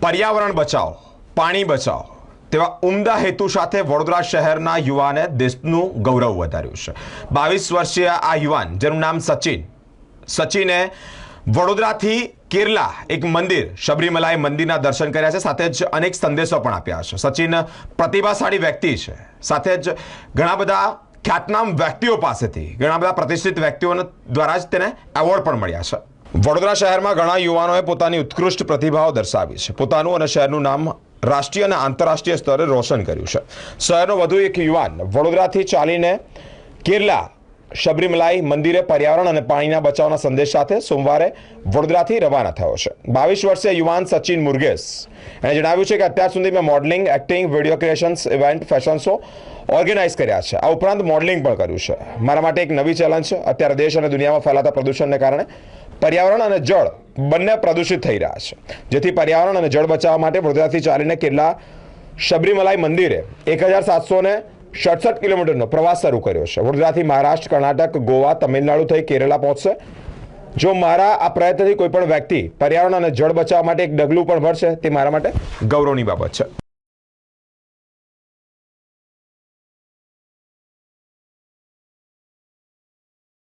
पर्यावरण बचाओ पाणी बचाओ તેવા ઉમદા હેતુ સાથે વડોદરા શહેરના યુવાને દેશનું ગૌરવ વધાર્યું છે। 22 વર્ષીય આ યુવાન જેનું નામ સચિને વડોદરાથી કેરલા એક મંદિર શબરીમલાઈ મંદિરના દર્શન કર્યા છે, સાથે જ અનેક સંદેશો પણ આપ્યા છે। સચિન પ્રતિભાશાળી વ્યક્તિ છે, સાથે જ ઘણા બધા ખ્યાતનામ વ્યક્તિઓ પાસેથી ઘણા બધા પ્રતિષ્ઠિત વ્યક્તિઓ દ્વારા જ તેને એવોર્ડ પણ મળ્યા છે। વડોદરા શહેરમાં ઘણા યુવાનોએ પોતાની ઉત્કૃષ્ટ પ્રતિભાઓ દર્શાવી છે, પોતાનું અને શહેરનું નામ રાષ્ટ્રીય અને આંતરરાષ્ટ્રીય સ્તરે રોશન કર્યું છે। શહેરનો વધુ એક યુવાન વડોદરાથી ચાલીને કેરલા શબરીમલાઈ મંદિરે પર્યાવરણ અને પાણીના બચાવના સંદેશ સાથે સોમવારે વડોદરાથી રવાના થયો છે। 22 વર્ષીય યુવાન સચિન મુરગેસ એણે જણાવ્યું છે કે અત્યાર સુધી મેં modelling, acting, video creations, event, fashion show organise કર્યા છે। આ ઉપરાંત મોડલિંગ પણ કર્યું છે। મારા માટે એક નવી ચેલેન્જ છે। અત્યારે દેશ અને દુનિયામાં ફેલાતા પ્રદૂષણને કારણે પર્યાવરણ અને જળ બંને પ્રદૂષિત થઈ રહ્યા છે, જેથી પર્યાવરણ અને જળ બચાવવા માટે વડોદરાથી ચાલીને કેરલા શબરીમલાઈ મંદિરે 1767 કિલોમીટરનો પ્રવાસ શરૂ કર્યો છે। વડોદરાથી મહારાષ્ટ્ર, કર્ણાટક, ગોવા, તમિલનાડુ થઈ કેરલા પહોંચશે। જો મારા આ પ્રયત્નથી કોઈ પણ વ્યક્તિ પર્યાવરણ અને જળ બચાવવા માટે એક ડગલું પણ ભરશે તે મારા માટે ગૌરવની બાબત છે।